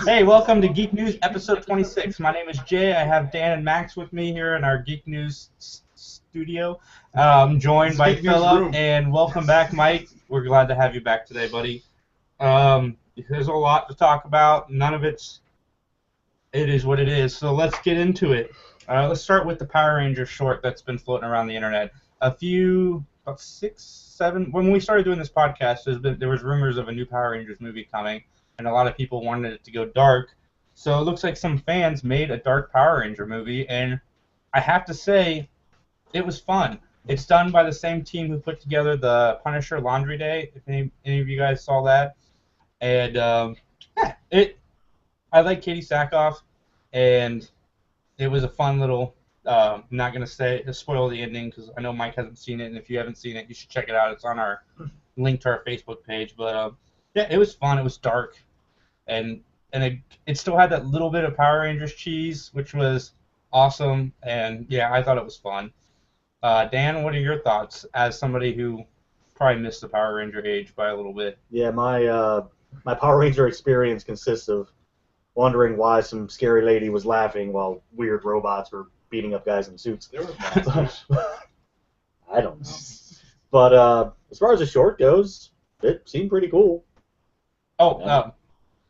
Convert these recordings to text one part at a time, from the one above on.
Hey, welcome to Geek News episode 26. My name is Jay. I have Dan and Max with me here in our Geek News studio. Joined by Geek News Philip, room. and welcome back, Mike. We're glad to have you back today, buddy. There's a lot to talk about. None of it is what it is. So let's get into it. Let's start with the Power Rangers short that's been floating around the internet. About 6, 7. When we started doing this podcast, there was rumors of a new Power Rangers movie coming, and a lot of people wanted it to go dark. So it looks like some fans made a dark Power Ranger movie, and I have to say, it was fun. It's done by the same team who put together the Punisher Laundry Day. If any of you guys saw that, and I like Katie Sackhoff, and it was a fun little. I'm not gonna spoil the ending because I know Mike hasn't seen it, and if you haven't seen it, you should check it out. It's on our link to our Facebook page. But yeah, it was fun. It was dark, and it still had that little bit of Power Rangers cheese, which was awesome. And yeah, I thought it was fun. Dan, what are your thoughts as somebody who probably missed the Power Ranger age by a little bit? Yeah, my Power Ranger experience consists of wondering why some scary lady was laughing while weird robots were beating up guys in suits. There were monsters. I don't know. But as far as the short goes, it seemed pretty cool.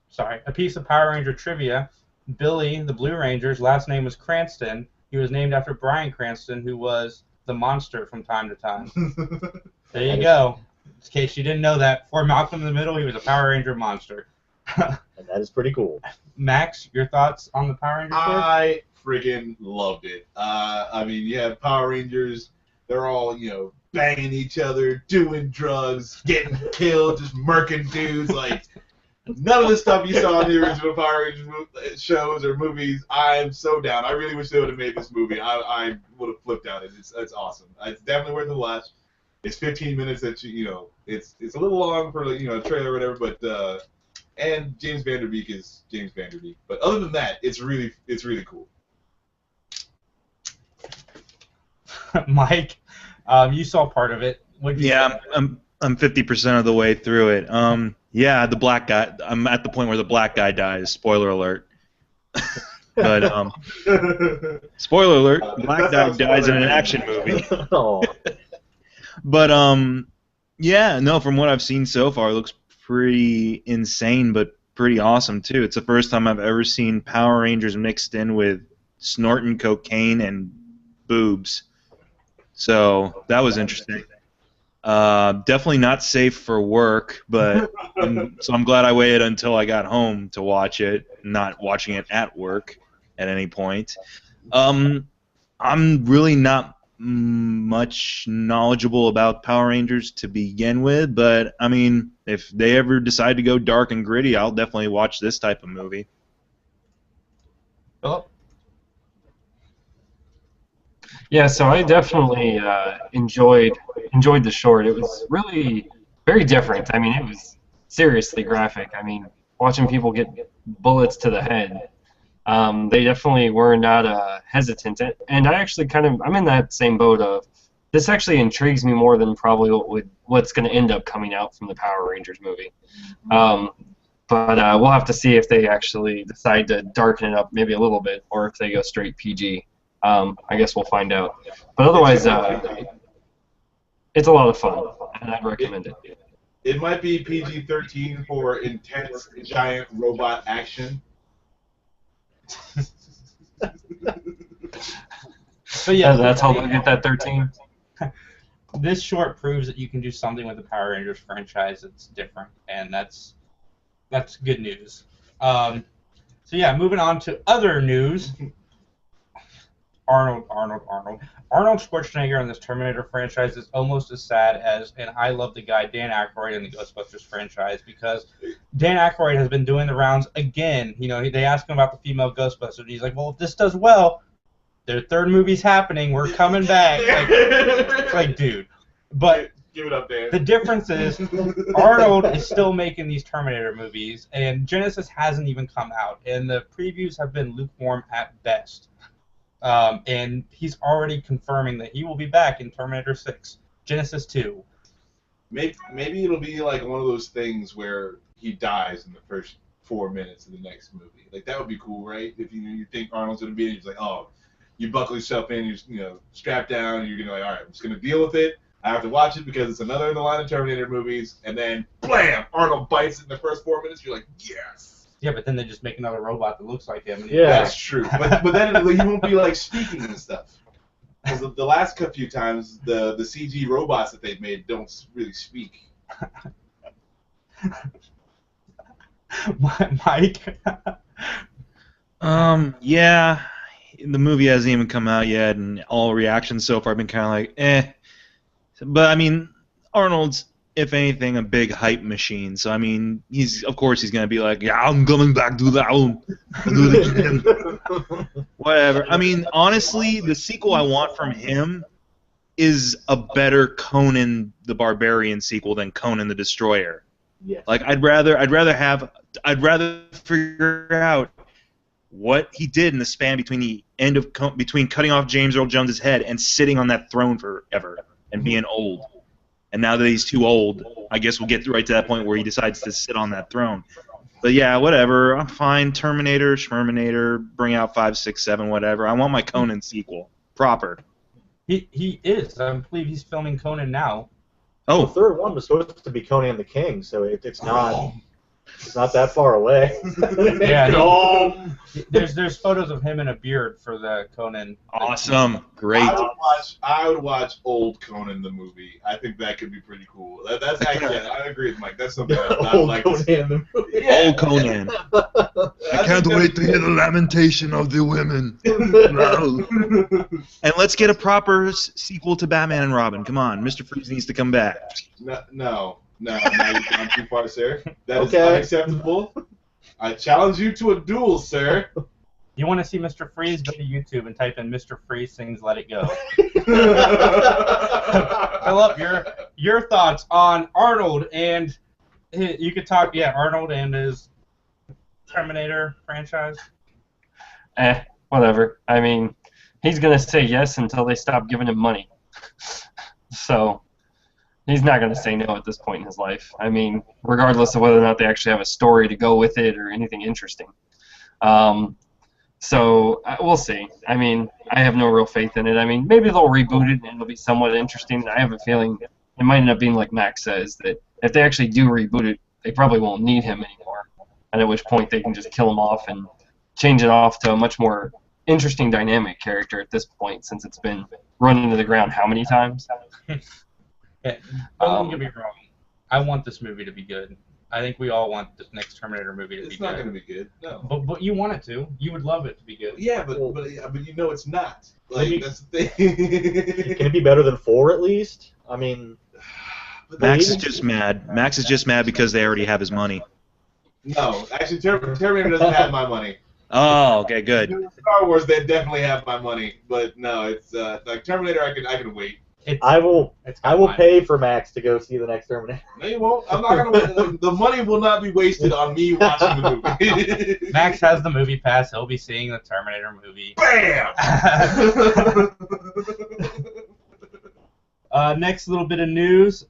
Sorry. A piece of Power Ranger trivia. Billy, the Blue Ranger's last name was Cranston. He was named after Bryan Cranston, who was the monster from time to time. There you go. In case you didn't know that, for Malcolm in the Middle, he was a Power Ranger monster. And that is pretty cool. Max, your thoughts on the Power Ranger short? I friggin' loved it. I mean, you have Power Rangers. They're all, banging each other, doing drugs, getting killed, just murking dudes. Like, none of the stuff you saw in the original Power Rangers shows or movies. I'm so down. I really wish they would have made this movie. I would have flipped out. It's awesome. It's definitely worth the watch. It's 15 minutes that it's a little long for a trailer or whatever, but and James Van Der Beek is James Van Der Beek. But other than that, it's really cool. Mike, you saw part of it. Yeah, I'm 50% of the way through it. Yeah, the black guy. I'm at the point where the black guy dies. Spoiler alert. But spoiler alert: black guy dies in an action movie. Oh. But yeah, no. From what I've seen so far, it looks pretty insane, but pretty awesome too. It's the first time I've ever seen Power Rangers mixed in with snorting cocaine and boobs. So that was interesting. Definitely not safe for work, but so I'm glad I waited until I got home to watch it, not watching it at work at any point. I'm really not much knowledgeable about Power Rangers to begin with, but I mean, if they ever decide to go dark and gritty, I'll definitely watch this type of movie. Philip? Yeah, so I definitely enjoyed the short. It was really very different. I mean, it was seriously graphic. I mean, watching people get bullets to the head, they definitely were not hesitant. And I actually I'm in that same boat of this actually intrigues me more than probably what's going to end up coming out from the Power Rangers movie. But we'll have to see if they actually decide to darken it up maybe a little bit or if they go straight PG. I guess we'll find out. But otherwise, it's a lot of fun, and I'd recommend it. It might be PG-13 for intense giant robot action. But yeah, That's how they get that 13. This short proves that you can do something with the Power Rangers franchise that's different, and that's good news. So yeah, moving on to other news. Arnold Schwarzenegger in this Terminator franchise is almost as sad as, and I love the guy Dan Aykroyd in the Ghostbusters franchise, because Dan Aykroyd has been doing the rounds again. They ask him about the female Ghostbuster, and he's like, well, if this does well, their third movie's happening, we're coming back. It's like, dude. But give it up, Dan. The difference is Arnold is still making these Terminator movies, and Genesis hasn't even come out, and the previews have been lukewarm at best. And he's already confirming that he will be back in Terminator 6, Genesis 2. Maybe it'll be like one of those things where he dies in the 4 minutes of the next movie. Like that would be cool, right? If you think Arnold's gonna be in, you're like, oh, you buckle yourself in, you're strapped down, and you're gonna be like, all right, I'm just gonna deal with it. I have to watch it because it's another in the line of Terminator movies, and then blam, Arnold bites it in the first 4 minutes. You're like, yes. Yeah, but then they just make another robot that looks like him. And Yeah. That's true. But then he won't be like speaking and stuff. Because the last few times, the CG robots that they've made don't really speak. Mike. Yeah, the movie hasn't even come out yet, and all reactions so far have been kind of like, eh. But I mean, Arnold's, if anything, a big hype machine. So I mean, of course he's gonna be like, yeah, I'm coming back to that one. I'll do it again. Whatever. I mean, honestly, the sequel I want from him is a better Conan the Barbarian sequel than Conan the Destroyer. Yes. Like I'd rather figure out what he did in the span between between cutting off James Earl Jones' head and sitting on that throne forever and being old. And now that he's too old, I guess we'll get right to that point where he decides to sit on that throne. But yeah, whatever. I'm fine. Terminator, Schmerminator, bring out 5, 6, 7, whatever. I want my Conan sequel. Proper. He is. I believe he's filming Conan now. The Oh, third one was supposed to be Conan the King, so it's not that far away. Yeah, there's photos of him in a beard for the Conan. awesome. Great. I would watch old Conan the movie. I think that could be pretty cool. That's actually, I agree with Mike. That's something I'd Old like Conan to see. the movie. Yeah. Old Conan. I can't wait to hear the lamentation of the women. And let's get a proper sequel to Batman and Robin. Come on, Mr. Freeze needs to come back. No, you've gone too far, sir. That is Okay. unacceptable. I challenge you to a duel, sir. You want to see Mr. Freeze? Go to YouTube and type in Mr. Freeze sings "Let It Go." Philip, your thoughts on Arnold and you could talk, Arnold and his Terminator franchise. Whatever. I mean, he's gonna say yes until they stop giving him money. So he's not gonna say no at this point in his life. I mean, regardless of whether or not they actually have a story to go with it or anything interesting. So we'll see. I mean, I have no real faith in it. I mean, maybe they'll reboot it and it'll be somewhat interesting. I have a feeling it might end up being like Max says, that if they actually do reboot it, they probably won't need him anymore. And at which point they can just kill him off and change it off to a much more interesting dynamic character at this point, since it's been run into the ground how many times? Yeah, don't get me wrong. I want this movie to be good. I think we all want this next Terminator movie to be good. It's not going to be good. No. But you want it to. You would love it to be good. Yeah, but you know it's not. Like Maybe- that's the thing. Can it be better than 4 at least? I mean, Max is just mad. Max is just mad because they already have his money. No, actually, Terminator doesn't have my money. Oh, okay, good. Star Wars, they definitely have my money, but no, it's like Terminator. I can wait. I will It's got mine. pay for Max to go see the next Terminator. No, you won't. I'm not gonna. The money will not be wasted on me watching the movie. Max has the movie pass. He'll be seeing the Terminator movie. Bam. Next little bit of news.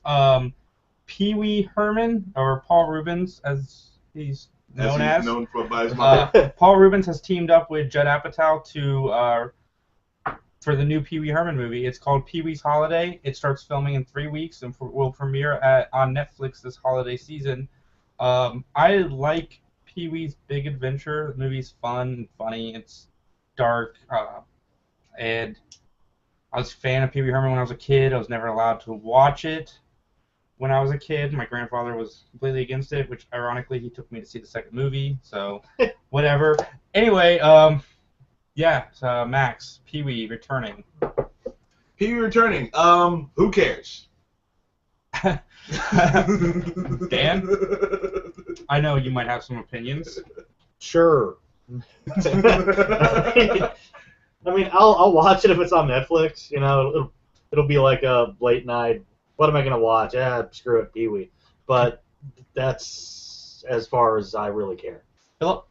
Pee Wee Herman, or Paul Rubens, as he's known as. Known by his mother. Paul Rubens has teamed up with Judd Apatow for the new Pee Wee Herman movie. It's called Pee Wee's Holiday. It starts filming in 3 weeks and will premiere on Netflix this holiday season. I like Pee Wee's Big Adventure. The movie's fun and funny. It's dark. And I was a fan of Pee Wee Herman when I was a kid. I was never allowed to watch it when I was a kid. My grandfather was completely against it, which ironically he took me to see the second movie. So whatever. Anyway, so Max, Pee Wee returning. Pee Wee returning. Who cares? Dan, I know you might have some opinions. Sure. I mean, I'll watch it if it's on Netflix. You know, it'll be like a late night. What am I gonna watch? Screw it, Pee Wee. But that's as far as I really care. Philip?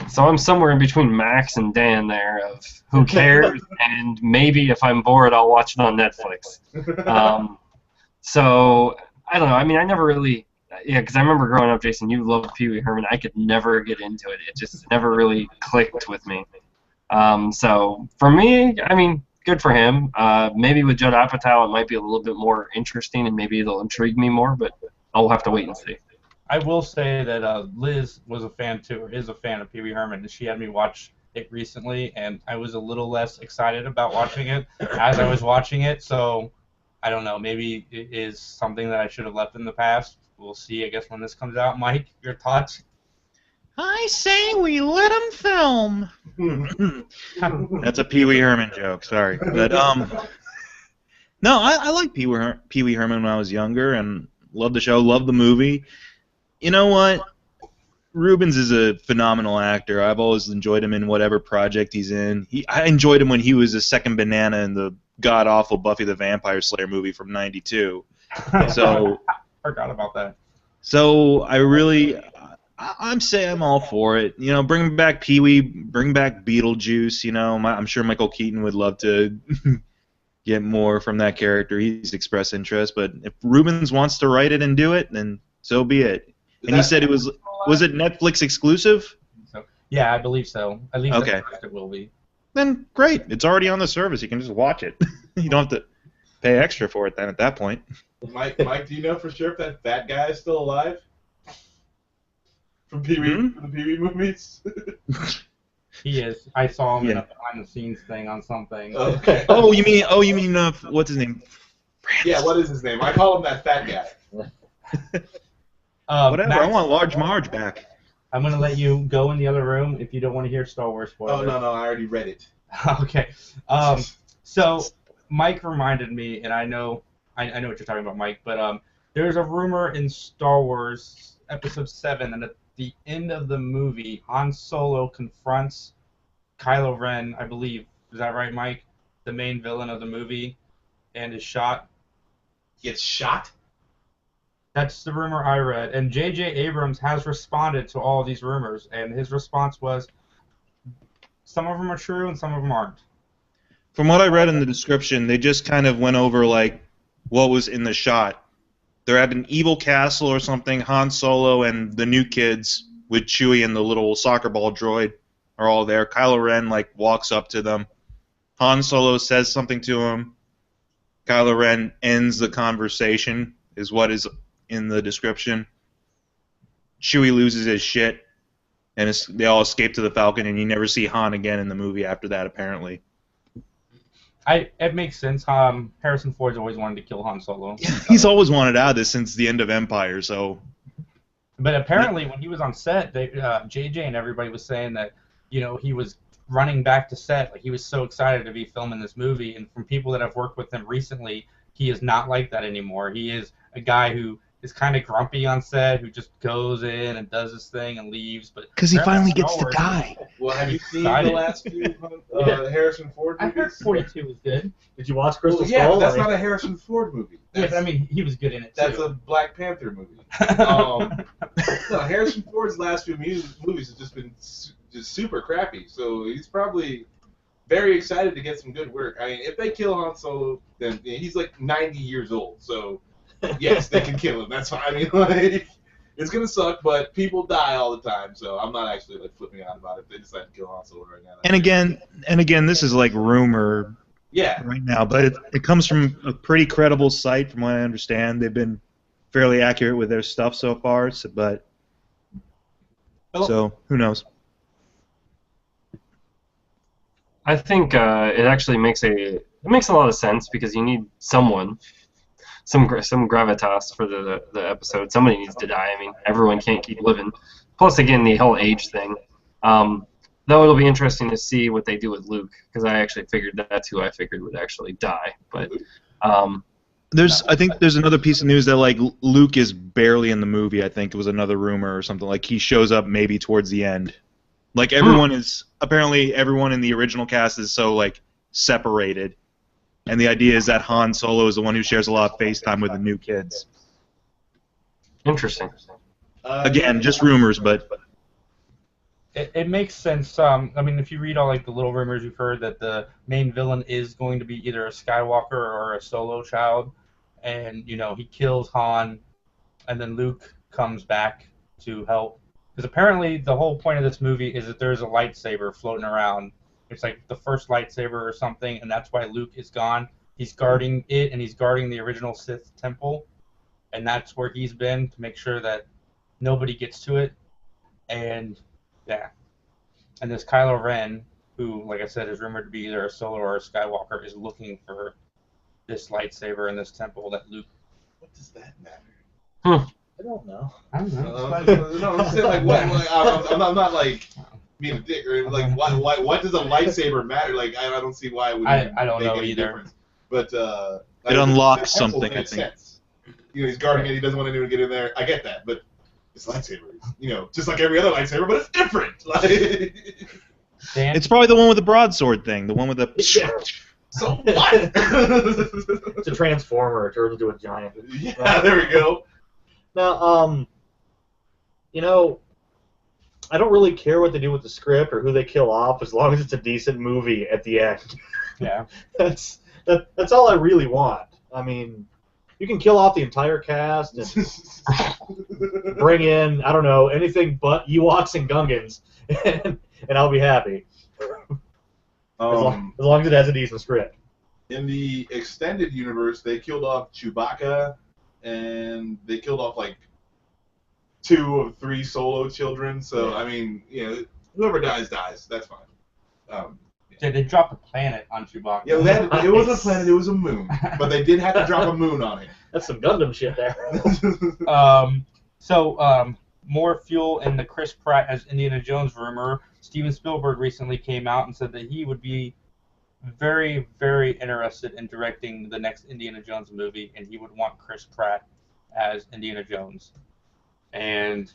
So I'm somewhere in between Max and Dan there of who cares, and maybe if I'm bored, I'll watch it on Netflix. So I don't know. I mean, I never really yeah, because I remember growing up, Jason, you loved Pee Wee Herman. I could never get into it. It just never really clicked with me. So for me, I mean, good for him. Maybe with Judd Apatow, it might be a little bit more interesting, and maybe it'll intrigue me more. But I'll have to wait and see. I will say that Liz was a fan too, or is a fan of Pee Wee Herman, and she had me watch it recently, and I was a little less excited about watching it as I was watching it. So I don't know. Maybe it is something that I should have left in the past. We'll see. I guess when this comes out, Mike, your thoughts? I say we let him film. That's a Pee Wee Herman joke. Sorry, but no, I like Pee Wee Herman when I was younger, and loved the show, loved the movie. You know what? Rubens is a phenomenal actor. I've always enjoyed him in whatever project he's in. I enjoyed him when he was a second banana in the god-awful Buffy the Vampire Slayer movie from '92. So Forgot about that. So I'm saying I'm all for it. You know, bring back Pee Wee, bring back Beetlejuice. You know, I'm sure Michael Keaton would love to get more from that character. He's expressed interest, but if Rubens wants to write it and do it, then so be it. And he said it was it Netflix exclusive? So, yeah, I believe so. At least Okay. it will be. Then great. It's already on the service. You can just watch it. You don't have to pay extra for it then at that point. Mike, do you know for sure if that guy is still alive? From Pee Wee, from the Pee Wee movies? He is. I saw him in Yeah. a behind-the-scenes thing on something. Okay. Oh, you mean what's his name? Yeah, what is his name? I call him that fat guy. Whatever. Max, I want Large Marge back. I'm going to let you go in the other room if you don't want to hear Star Wars spoilers. Oh, no, I already read it. Okay. So Mike reminded me, and I know what you're talking about, Mike, but there's a rumor in Star Wars Episode 7, and at the end of the movie, Han Solo confronts Kylo Ren, I believe. Is that right, Mike? The main villain of the movie, and is shot. Gets shot? That's the rumor I read, and J.J. Abrams has responded to all these rumors, and his response was, some of them are true and some of them aren't. From what I read in the description, they just kind of went over like what was in the shot. They're at an evil castle or something. Han Solo and the new kids with Chewie and the little soccer ball droid are all there. Kylo Ren like walks up to them. Han Solo says something to him. Kylo Ren ends the conversation, is what is in the description. Chewie loses his shit, and they all escape to the Falcon, and you never see Han again in the movie after that, apparently. It makes sense. Harrison Ford's always wanted to kill Han Solo. He's always wanted out of this since the end of Empire, so... But apparently, when he was on set, JJ and everybody was saying that, he was running back to set. Like, he was so excited to be filming this movie, and from people that have worked with him recently, he is not like that anymore. He is a guy who is kind of grumpy on set, who just goes in and does his thing and leaves. Because he finally gets to die. Well, have you seen Excited. the last few Harrison Ford I movies? heard 42 was good. Did you watch Crystal Well, yeah, Skull? but that's not a Harrison Ford movie. Yeah, but I mean, he was good in it, too. That's a Black Panther movie. No, Harrison Ford's last few movies have just been just super crappy, so he's probably very excited to get some good work. I mean, if they kill Han Solo, then he's like 90 years old, so yes, they can kill him. That's fine. I mean, like, it's gonna suck, but people die all the time, so I'm not actually like flipping out about it. They decide to kill Han Solo right now. And again, this is like rumor Yeah. right now, but it comes from a pretty credible site, from what I understand. They've been fairly accurate with their stuff so far, so who knows? I think it actually makes a lot of sense because you need some gravitas for the episode. Somebody needs to die. I mean, everyone can't keep living. Plus, again, the whole age thing. Though it'll be interesting to see what they do with Luke, because I actually figured that's who I figured would actually die. But I think there's another piece of news that like Luke is barely in the movie. I think it was another rumor or something, like he shows up maybe towards the end. Like everyone in the original cast is so like separated, and the idea is that Han Solo is the one who shares a lot of FaceTime with the new kids. interesting. Again, just rumors, but It makes sense. I mean, if you read all like the little rumors you've heard that the main villain is going to be either a Skywalker or a Solo child, and he kills Han, and then Luke comes back to help. Because apparently the whole point of this movie is that there's a lightsaber floating around. It's like the first lightsaber or something, and that's why Luke is gone. He's guarding it, and he's guarding the original Sith temple, and that's where he's been to make sure that nobody gets to it. And yeah, and this Kylo Ren, who, like I said, is rumored to be either a Solo or a Skywalker, is looking for this lightsaber in this temple that Luke. What does that matter? I don't know. I don't know. No, I'm saying like what? Like, I'm not like being a dick or like why does a lightsaber matter? Like I don't see why it would. I don't make know any either. difference. But It unlocks something, I think. Sense. You know, he's guarding it. He doesn't want anyone to get in there. I get that, but it's lightsaber. You know, just like every other lightsaber, but it's different. Like, Dan? It's probably the one with the broadsword thing, the one with the. Yeah. so what? It's a transformer. It turns into a giant. Yeah, there we go. Now, you know, I don't really care what they do with the script or who they kill off, as long as it's a decent movie at the end. Yeah. That's all I really want. I mean, you can kill off the entire cast and bring in, I don't know, anything but Ewoks and Gungans, and I'll be happy. As long as it has a decent script. In the extended universe, they killed off Chewbacca, and they killed off like 2 of 3 Solo children. So I mean, you know, whoever dies dies. That's fine. Yeah, they dropped a planet on Chewbacca. Yeah, it wasn't a planet; it was a moon. But they did have to drop a moon on it. That's some Gundam shit there. More fuel in the Chris Pratt as Indiana Jones rumor. Steven Spielberg recently came out and said that he would be very, very interested in directing the next Indiana Jones movie, and he would want Chris Pratt as Indiana Jones. And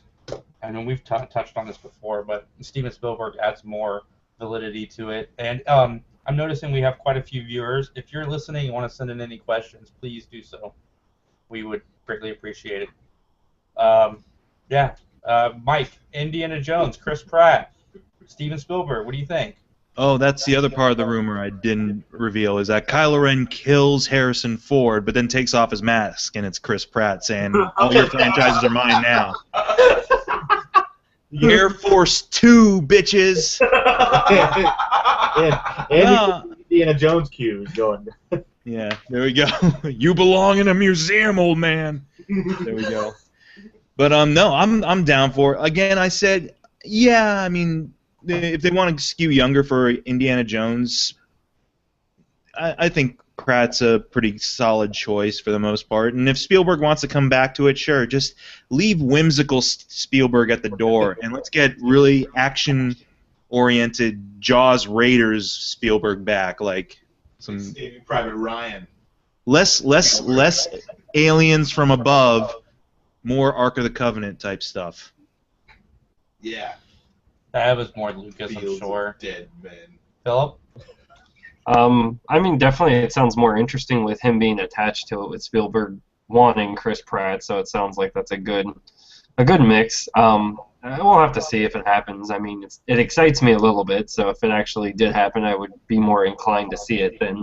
I know we've touched on this before, but Steven Spielberg adds more validity to it. And I'm noticing we have quite a few viewers. If you're listening and want to send in any questions, please do so. We would greatly appreciate it. Mike, Indiana Jones, Chris Pratt, Steven Spielberg, what do you think? Oh, that's the other part of the rumor I didn't reveal, is that Kylo Ren kills Harrison Ford, but then takes off his mask, and it's Chris Pratt saying, all your franchises are mine now. Air Force 2, bitches! and Indiana Jones cues going. Yeah, there we go. You belong in a museum, old man. There we go. But no, I'm down for it. Again, I said, yeah, I mean, if they want to skew younger for Indiana Jones, I think Pratt's a pretty solid choice for the most part. And if Spielberg wants to come back to it, sure, just leave whimsical Spielberg at the door and let's get really action-oriented Jaws Raiders Spielberg back, like some Saving Private Ryan. less aliens from above, more Ark of the Covenant type stuff. Yeah. That was more Lucas, I'm Fields sure. of Dead men. Philip? I mean, definitely it sounds more interesting with him being attached to it, with Spielberg wanting Chris Pratt, so it sounds like that's a good mix. We'll have to see if it happens. I mean, it excites me a little bit, so if it actually did happen, I would be more inclined to see it than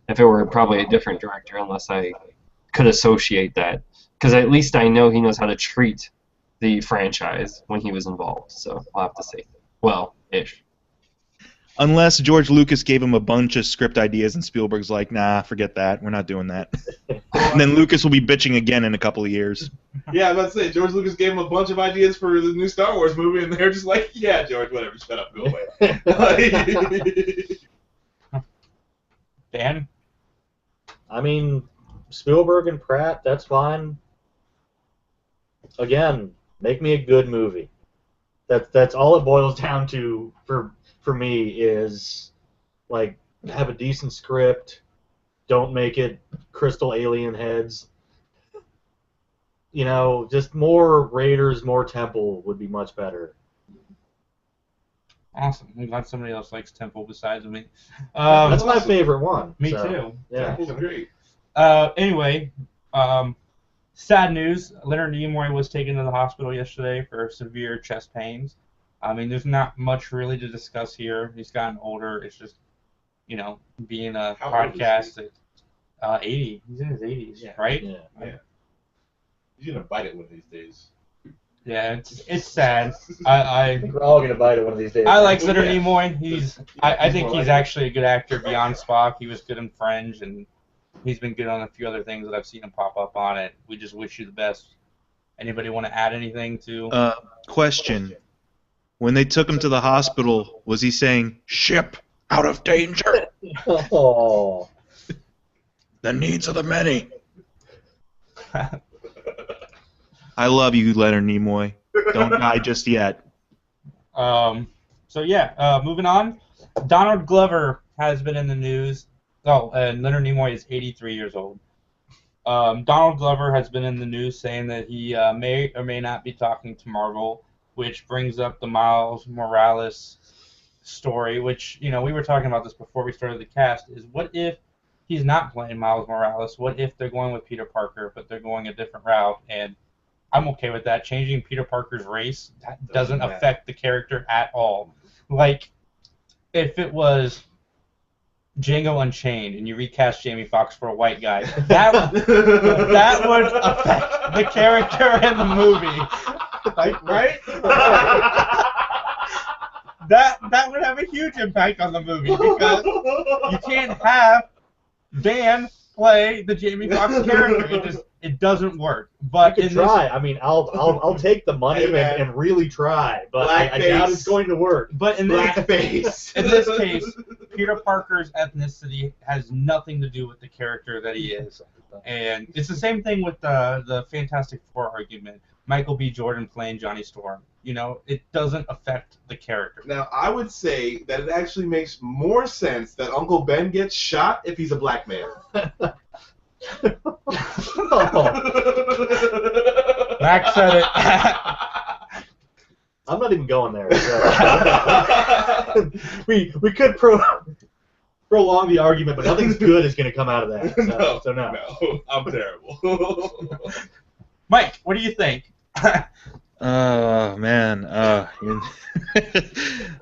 if it were probably a different director, unless I could associate that. Because at least I know he knows how to treat the franchise when he was involved, so I'll have to see. Well, ish. Unless George Lucas gave him a bunch of script ideas and Spielberg's like, nah, forget that. We're not doing that. And then Lucas will be bitching again in a couple of years. Yeah, I was about to say, George Lucas gave him a bunch of ideas for the new Star Wars movie, and they're just like, yeah, George, whatever, shut up, go away. Dan? I mean, Spielberg and Pratt, that's fine. Again, make me a good movie. That's all it boils down to for me is, like, have a decent script, don't make it crystal alien heads. You know, just more Raiders, more Temple would be much better. Awesome. I'm glad somebody else likes Temple besides me. That's my favorite one. Me so, too. Yeah. Temple's great. Anyway, sad news. Leonard Nimoy was taken to the hospital yesterday for severe chest pains. I mean, there's not much really to discuss here. He's gotten older. It's just, you know, being a How old is podcast at 80. He's in his 80s, Yeah. right? Yeah. Yeah. He's gonna bite it one of these days. Yeah, it's sad. I think we're all gonna bite it one of these days. I like Yeah. Leonard Nimoy. I he's think more he's like it. actually a good actor beyond Spock. He was good in Fringe, and he's been good on a few other things that I've seen him pop up on it. We just wish you the best. Anybody want to add anything to? Question. When they took him to the hospital, was he saying, "Ship out of danger"? Oh. The needs of the many. I love you, Leonard Nimoy. Don't die just yet. So yeah, moving on. Donald Glover has been in the news. Oh, and Leonard Nimoy is 83 years old. Donald Glover has been in the news saying that he may or may not be talking to Marvel, which brings up the Miles Morales story, which, we were talking about this before we started the cast, is what if he's not playing Miles Morales? What if they're going with Peter Parker, but they're going a different route? And I'm okay with that. Changing Peter Parker's race doesn't affect the character at all. Like, if it was Django Unchained and you recast Jamie Foxx for a white guy, that would affect the character in the movie. Like, right? That would have a huge impact on the movie because you can't have Dan play the Jamie Foxx character. It doesn't work. But You can try. I mean, I'll take the money and really try, but I doubt it's going to work. But in Blackface. this case, Peter Parker's ethnicity has nothing to do with the character that he is. And it's the same thing with the Fantastic Four argument. Michael B. Jordan playing Johnny Storm. It doesn't affect the character. Now, I would say that it actually makes more sense that Uncle Ben gets shot if he's a black man. Max said it. I'm not even going there. So. we could prolong the argument, but nothing's good is going to come out of that. So no. I'm terrible. Mike, what do you think? Oh, man.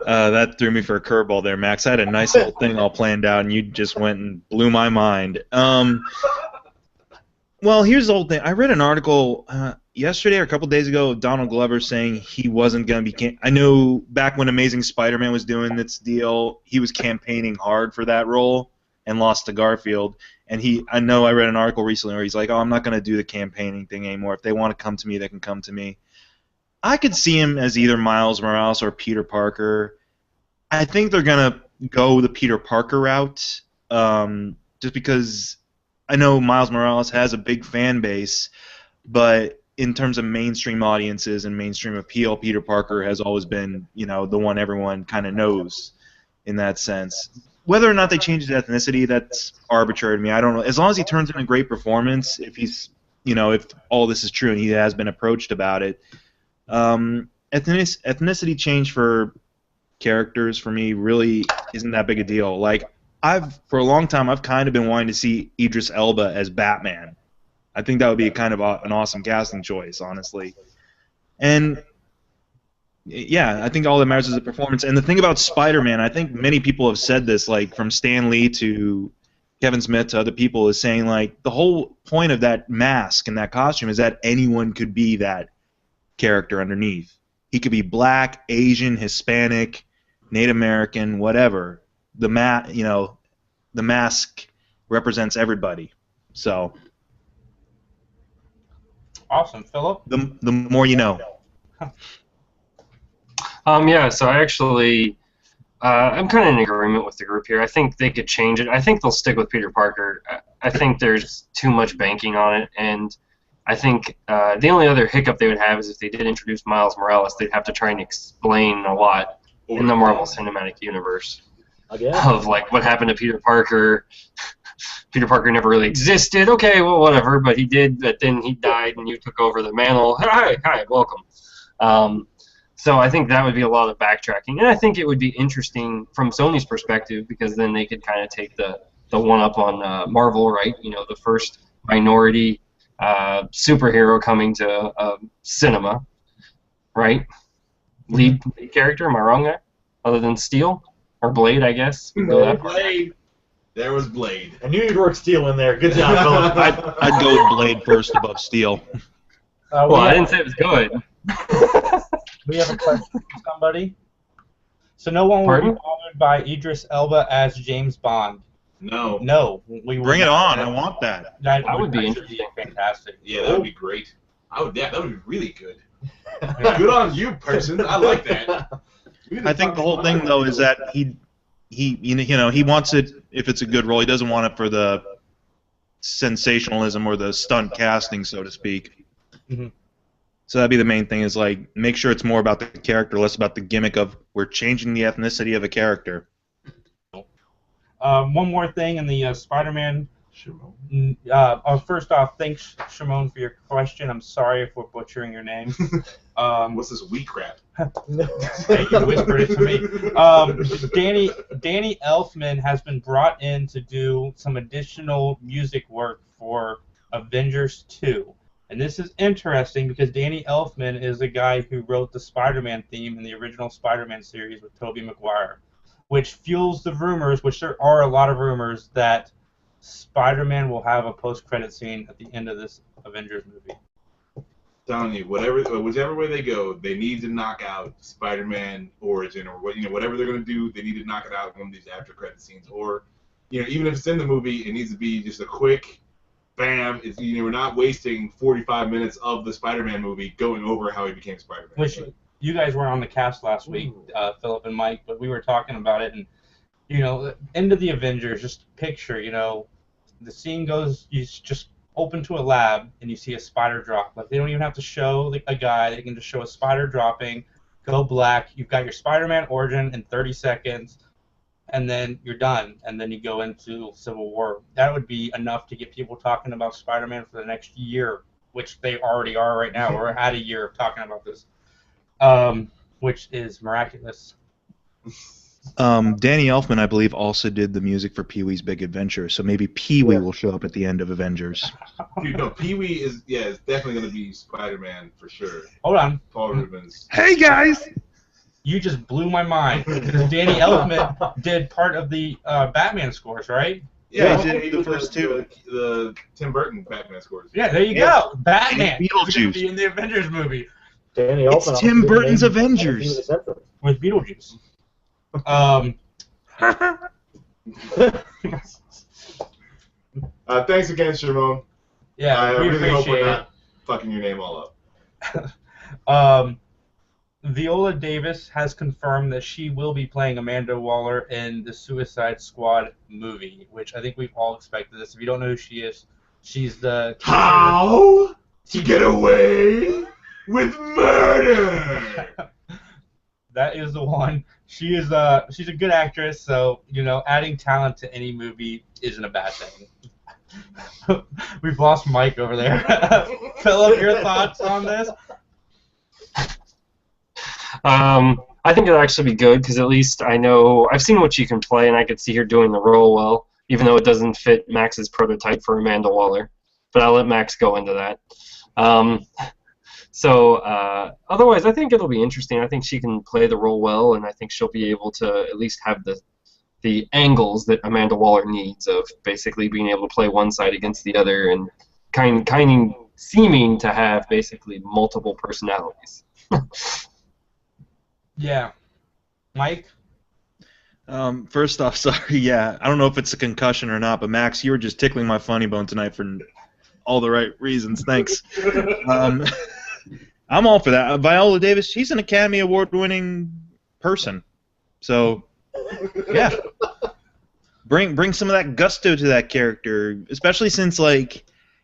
That threw me for a curveball there, Max. I had a nice little thing all planned out, and you just went and blew my mind. Well, here's the whole thing. I read an article yesterday or a couple days ago of Donald Glover saying he wasn't going to be... I know back when Amazing Spider-Man was doing this deal, he was campaigning hard for that role and lost to Garfield. And I know I read an article recently where he's like, I'm not going to do the campaigning thing anymore. If they want to come to me, they can come to me. I could see him as either Miles Morales or Peter Parker. I think they're going to go the Peter Parker route just because I know Miles Morales has a big fan base, but in terms of mainstream audiences and mainstream appeal, Peter Parker has always been, the one everyone kind of knows in that sense. Whether or not they change his ethnicity, that's arbitrary to me. I don't know. As long as he turns in a great performance, if he's, if all this is true and he has been approached about it, ethnicity change for characters for me really isn't that big a deal. Like, for a long time, I've kind of been wanting to see Idris Elba as Batman. I think that would be kind of an awesome casting choice, honestly. And yeah, I think all that matters is the performance. And the thing about Spider-Man, I think many people have said this, like from Stan Lee to Kevin Smith to other people, is saying like the whole point of that mask and that costume is that anyone could be that character underneath. He could be black, Asian, Hispanic, Native American, whatever. The mask represents everybody. So awesome, Philip. The more you know. Yeah, so I actually, I'm kind of in agreement with the group here. I think they could change it. I think they'll stick with Peter Parker. I think there's too much banking on it, and I think the only other hiccup they would have is if they did introduce Miles Morales, they'd have to try and explain a lot in the Marvel Cinematic Universe of like what happened to Peter Parker. Peter Parker never really existed. Okay, well, whatever, but he did. But then he died, and you took over the mantle. Hi, welcome. So I think that would be a lot of backtracking, and I think it would be interesting from Sony's perspective because then they could kind of take the one up on Marvel, right? The first minority superhero coming to cinema, right? Lead character, am I wrong there? Other than Steel or Blade, I guess. We can go that far. Blade. There was Blade. I knew you'd work Steel in there. Good job, Philip. I'd go with Blade first above Steel. Well, I didn't say it was good. We have a question from somebody. So no one will Pardon? be bothered by Idris Elba as James Bond. No. No, we will Bring it not. on. I want that. That That would be actually fantastic. Yeah, that would be great. That would be really good. Good on you, person. I like that. I think the whole thing though is that he wants it if it's a good role. He doesn't want it for the sensationalism or the stunt casting, so to speak. Mm-hmm. So that'd be the main thing, is like make sure it's more about the character, less about the gimmick of we're changing the ethnicity of a character. One more thing in the Spider-Man. First off, thanks, Shimon, for your question. I'm sorry if we're butchering your name. What's this wheat crap? Hey, you whispered it to me. Danny Elfman has been brought in to do some additional music work for Avengers 2. And this is interesting because Danny Elfman is the guy who wrote the Spider-Man theme in the original Spider-Man series with Tobey Maguire, which fuels the rumors, which there are a lot of rumors, that Spider-Man will have a post-credit scene at the end of this Avengers movie. Telling you, whichever way they go, they need to knock out Spider-Man Origin or whatever they're gonna do. They need to knock it out in one of these after-credit scenes, or even if it's in the movie, it needs to be just a quick, bam. It's we're not wasting 45 minutes of the Spider-Man movie going over how he became Spider-Man. Which you guys were on the cast last week, Philip and Mike, but we were talking about it, and end of the Avengers, just picture, the scene goes, you just open to a lab and you see a spider drop. Like, they don't even have to show a guy, they can just show a spider dropping, go black, you've got your Spider-Man origin in 30 seconds, and then you're done, and then you go into Civil War. That would be enough to get people talking about Spider-Man for the next year, which they already are right now. We're at a year of talking about this, which is miraculous. Danny Elfman, I believe, also did the music for Pee-wee's Big Adventure, so maybe Pee-wee will show up at the end of Avengers. Dude, no, Pee-wee is definitely gonna be Spider-Man for sure. Hold on. Paul Rubens. Hey guys! You just blew my mind, because Danny Elfman did part of the Batman scores, right? Yeah, he did the first two. The Tim Burton Batman scores. Yeah, there you go. Batman. And Beetlejuice. He's gonna be in the Avengers movie Danny Elfman. It's Tim Burton's Avengers. with Beetlejuice. Thanks again, Shimon. Yeah, I we really hope we're appreciate not it. fucking your name all up. Viola Davis has confirmed that she will be playing Amanda Waller in the Suicide Squad movie, which I think we've all expected this. If you don't know who she is, she's the How to get away with murder? That is the one. She's a good actress, so adding talent to any movie isn't a bad thing. We've lost Mike over there. Philip, your thoughts on this? I think it'll actually be good because at least I know I've seen what she can play, and I could see her doing the role well, even though it doesn't fit Max's prototype for Amanda Waller. But I'll let Max go into that. Otherwise, I think it'll be interesting. I think she can play the role well, and I think she'll be able to at least have the angles that Amanda Waller needs of basically being able to play one side against the other and kind of seeming to have basically multiple personalities. Yeah. Mike? First off, sorry, yeah, I don't know if it's a concussion or not, but Max, you were just tickling my funny bone tonight for all the right reasons. Thanks. I'm all for that. Viola Davis, she's an Academy Award-winning person, so yeah, bring some of that gusto to that character, especially since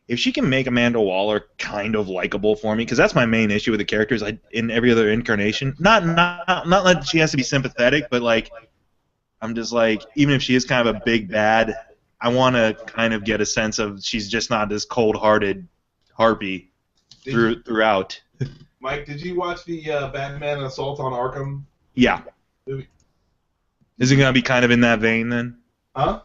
if she can make Amanda Waller kind of likable for me, because that's my main issue with the characters in every other incarnation. Not that she has to be sympathetic, but I'm just even if she is kind of a big bad, I want to kind of get a sense of she's just not this cold-hearted harpy throughout. Mike, did you watch the Batman Assault on Arkham? Yeah. Is it going to be kind of in that vein then? Huh?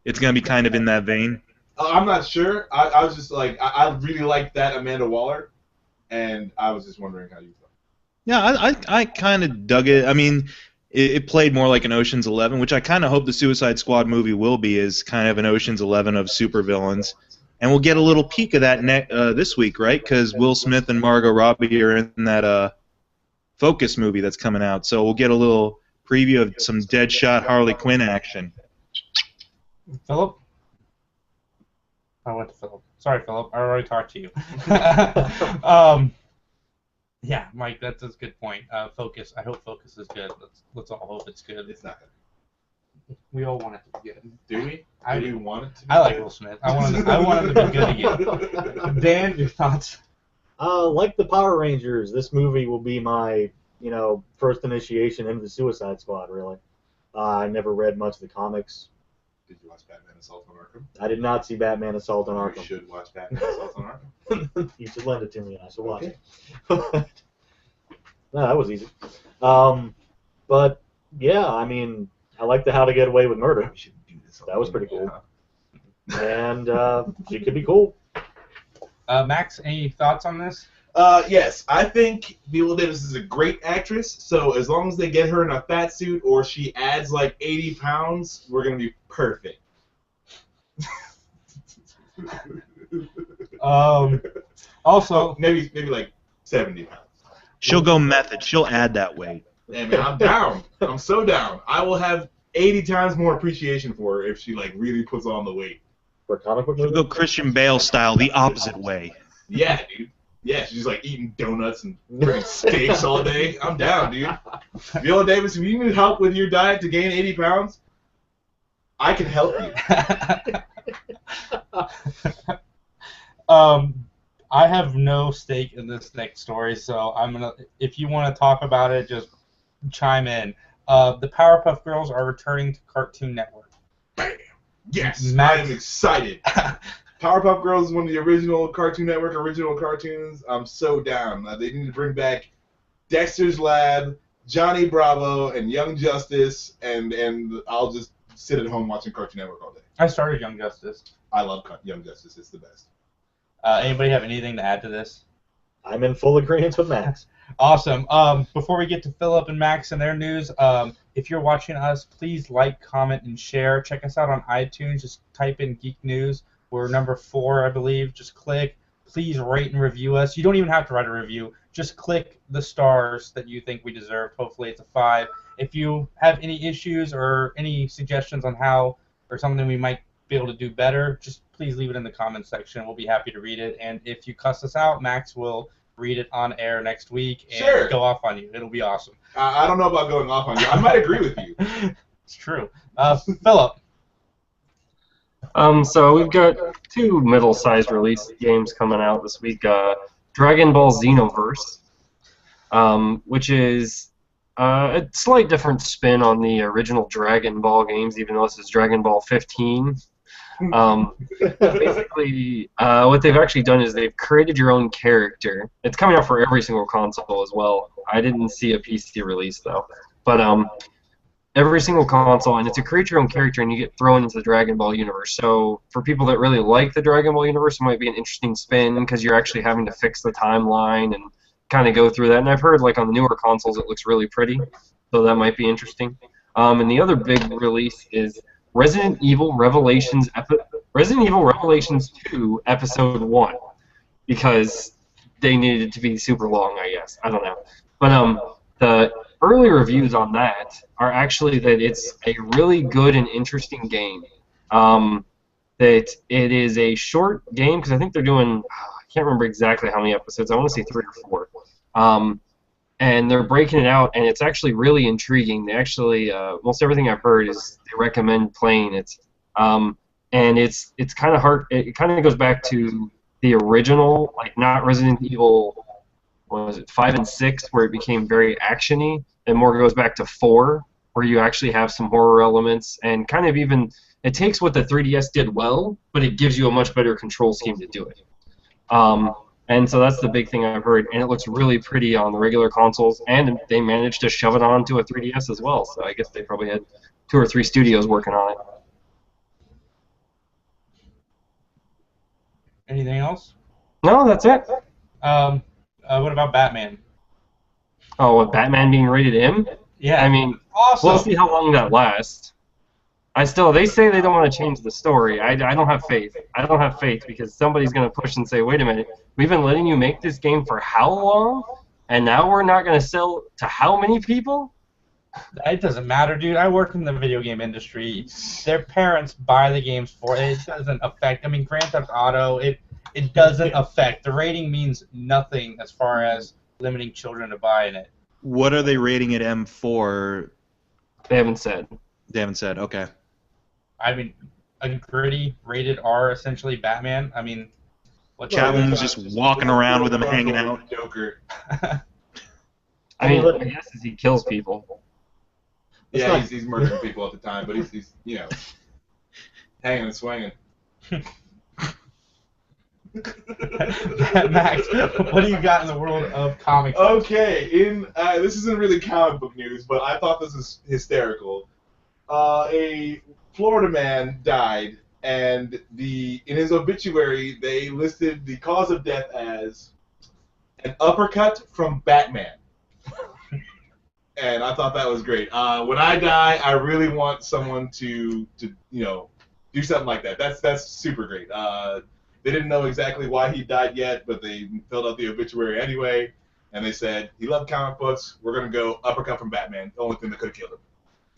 It's going to be kind of in that vein? I'm not sure. I was just I really liked that Amanda Waller, and I was just wondering how you felt. Yeah, I kind of dug it. I mean, it played more like an Ocean's 11, which I kind of hope the Suicide Squad movie will be, is kind of an Ocean's 11 of supervillains. And we'll get a little peek of that this week, right? Because Will Smith and Margot Robbie are in that Focus movie that's coming out. So we'll get a little preview of some Deadshot Harley Quinn action. Philip? I went to Philip. Sorry, Philip. I already talked to you. Yeah, Mike, that's a good point. Focus. I hope Focus is good. Let's all hope it's good. It's not good. We all want it to be good. Do we? Do we want it to be I like good? Will Smith. I want him to be good again. Dan, your thoughts? Like the Power Rangers, this movie will be my, first initiation into the Suicide Squad, really. I never read much of the comics. Did you watch Batman Assault on Arkham? I did not see Batman Assault on You Arkham. should watch Batman Assault on Arkham. You should lend it to me and I should watch Okay. it. No, that was easy. But, yeah, I mean, I like the How to Get Away with Murder. We should do this. That was pretty cool. And she could be cool. Max, any thoughts on this? Yes, I think Viola Davis is a great actress, so as long as they get her in a fat suit or she adds like 80 pounds, we're going to be perfect. Also, maybe like 70 pounds. She'll go method. She'll add that weight. Hey, man, I'm down. I'm so down. I will have 80 times more appreciation for her if she like really puts on the weight. For a comic book She'll movie? go Christian Bale style, the opposite way. Yeah, dude. Yeah, she's just like eating donuts and freaking steaks all day. I'm down, dude. Viola Davis, if you need help with your diet to gain 80 pounds, I can help you. I have no stake in this next story, so I'm gonna. If you want to talk about it, just chime in. The Powerpuff Girls are returning to Cartoon Network. Bam! Yes, Max- I am excited. Powerpuff Girls is one of the original Cartoon Network original cartoons. I'm so down. They need to bring back Dexter's Lab, Johnny Bravo, and Young Justice, and I'll just sit at home watching Cartoon Network all day. I started Young Justice. I love Young Justice. It's the best. Anybody have anything to add to this? I'm in full agreement with Max. Awesome. Before we get to Philip and Max and their news, if you're watching us, please like, comment, and share. Check us out on iTunes. Just type in Geek News. We're number 4, I believe. Just click. Please rate and review us. You don't even have to write a review. Just click the stars that you think we deserve. Hopefully it's a 5. If you have any issues or any suggestions on how or something we might be able to do better, just please leave it in the comments section. We'll be happy to read it. And if you cuss us out, Max will read it on air next week and Sure. go off on you. It'll be awesome. I don't know about going off on you. I might agree with you. It's true. Philip. So we've got 2 middle-sized release games coming out this week. Dragon Ball Xenoverse, which is a slight different spin on the original Dragon Ball games, even though this is Dragon Ball 15. Basically, what they've actually done is they've created your own character. It's coming out for every single console as well. I didn't see a PC release, though. But every single console, and it's a create your own character, and you get thrown into the Dragon Ball universe. So for people that really like the Dragon Ball universe, it might be an interesting spin because you're actually having to fix the timeline and kind of go through that. And I've heard like on the newer consoles it looks really pretty, so that might be interesting. And the other big release is Resident Evil Revelations 2 Episode 1, because they needed it to be super long, I guess. I don't know. But the early reviews on that are actually that it's a really good and interesting game. That it is a short game, because I think they're doing, I can't remember exactly how many episodes, I want to say 3 or 4. And they're breaking it out, and it's actually really intriguing. They actually, most everything I've heard is they recommend playing it. And it's kind of hard, it kind of goes back to the original, like not Resident Evil, what was it, 5 and 6, where it became very actiony, and more goes back to 4, where you actually have some horror elements, and kind of even, it takes what the 3DS did well, but it gives you a much better control scheme to do it. And so that's the big thing I've heard, and it looks really pretty on the regular consoles, and they managed to shove it onto a 3DS as well, so I guess they probably had 2 or 3 studios working on it. Anything else? No, that's it. What about Batman? Oh, with Batman being rated M? Yeah. I mean, awesome. we'll see how long that lasts. They say they don't want to change the story. I don't have faith. I don't have faith because somebody's going to push and say, wait a minute, we've been letting you make this game for how long? And now we're not going to sell to how many people? It doesn't matter, dude. I work in the video game industry. Their parents buy the games for it. It doesn't affect. I mean, Grand Theft Auto, it doesn't affect. The rating means nothing as far as limiting children to buying it. What are they rating it M for? They haven't said. They haven't said. Okay. I mean, a gritty rated R, essentially Batman. I mean, what's Catwoman's just walking around with him hanging out. Joker. I mean, my guess is he kills people. Yeah, he's murdering people at the time, but he's hanging and swinging. Max, what do you got in the world of comics? Okay, this isn't really comic book news, but I thought this was hysterical. A Florida man died, and in his obituary they listed the cause of death as an uppercut from Batman. And I thought that was great. When I die, I really want someone to do something like that. That's super great. They didn't know exactly why he died yet, but they filled out the obituary anyway, and they said he loved comic books. We're gonna go uppercut from Batman. The only thing that could have killed him.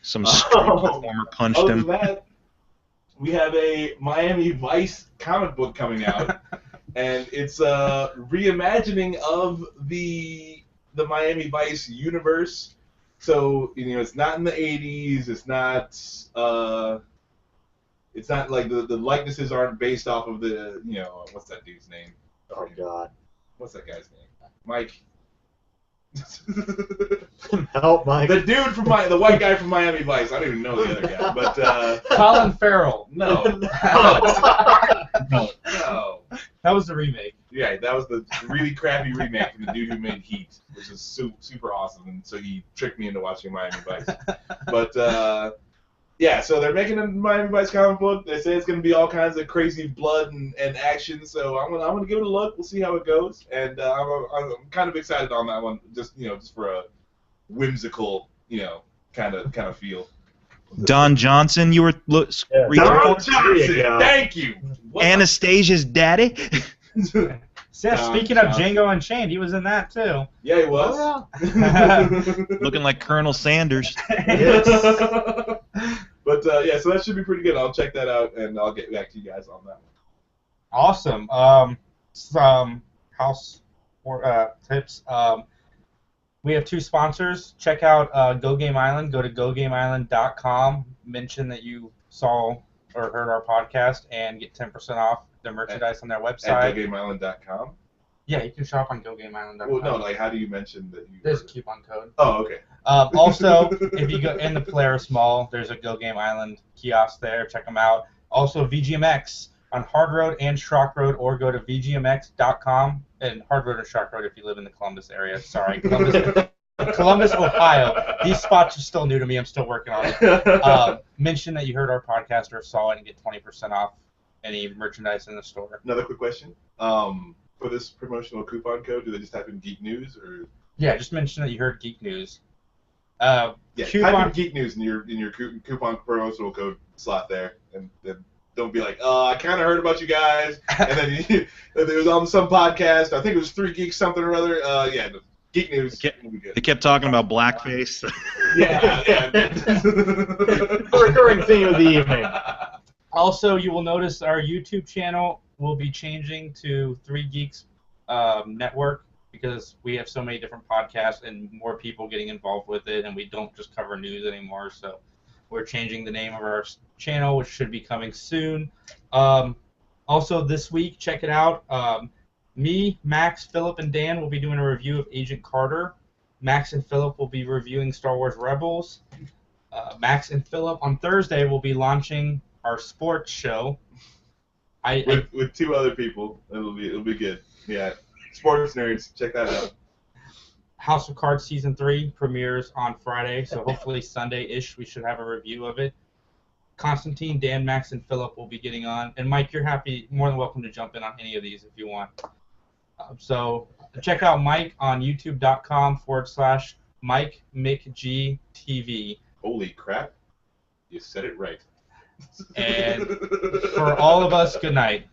Some street performer punched Other him. than that, we have a Miami Vice comic book coming out, and it's a reimagining of the Miami Vice universe. So it's not in the 80s. It's not like the likenesses aren't based off of the what's that dude's name? Oh God. What's that guy's name? Mike. Help, Mike. The dude from the white guy from Miami Vice. I don't even know the other guy, but Colin Farrell. no. No. No. That was the remake. Yeah, that was the really crappy remake from the dude who made Heat, which is super awesome, and so he tricked me into watching Miami Vice. But yeah, so they're making a Miami Vice comic book. They say it's going to be all kinds of crazy blood and action. So I'm gonna give it a look. We'll see how it goes, and I'm kind of excited on that one. Just for a whimsical kind of feel. Don Johnson, you were Don Johnson, thank you. What? Anastasia's daddy. Yeah, speaking of Django Unchained, he was in that too. Yeah, he was. Oh, yeah. Looking like Colonel Sanders. Yes. But yeah, so that should be pretty good. I'll check that out, and I'll get back to you guys on that one. Awesome. Some house tips. We have 2 sponsors. Check out Go Game Island. Go to gogameisland.com. Mention that you saw or heard our podcast and get 10% off the merchandise on their website. At gogameisland.com? Yeah, you can shop on gogameisland.com. Well, no, like how do you mention that you? There's a coupon code. Oh, okay. Also, if you go in the Polaris Mall, there's a Go Game Island kiosk there. Check them out. Also, VGMX on Hard Road and Schrock Road, or go to VGMX.com. And Hard Road and Schrock Road if you live in the Columbus area. Sorry, Columbus, Ohio. These spots are still new to me. I'm still working on it. Mention that you heard our podcast or saw it and get 20% off any merchandise in the store. Another quick question. For this promotional coupon code, do they just type in Geek News or? Yeah, just mention that you heard Geek News. Yeah, type in Geek News in your coupon promotional code slot there, and then don't be like, I kind of heard about you guys, and then it was on some podcast. I think it was 3 Geeks something or other. Yeah, Geek News. Will be good. They kept talking about blackface. Yeah. The recurring theme of the evening. Also, you will notice our YouTube channel will be changing to 3 Geeks Network because we have so many different podcasts and more people getting involved with it, and we don't just cover news anymore. So we're changing the name of our channel, which should be coming soon. Also, this week, check it out. Me, Max, Philip, and Dan will be doing a review of Agent Carter. Max and Philip will be reviewing Star Wars Rebels. Max and Philip on Thursday will be launching our sports show. With 2 other people, it'll be good. Yeah, sports nerds, check that out. House of Cards Season 3 premieres on Friday, so hopefully Sunday-ish we should have a review of it. Constantine, Dan, Max, and Philip will be getting on. And Mike, you're more than welcome to jump in on any of these if you want. So check out Mike on youtube.com/MikeMickGTV. Holy crap, you said it right. And for all of us, good night.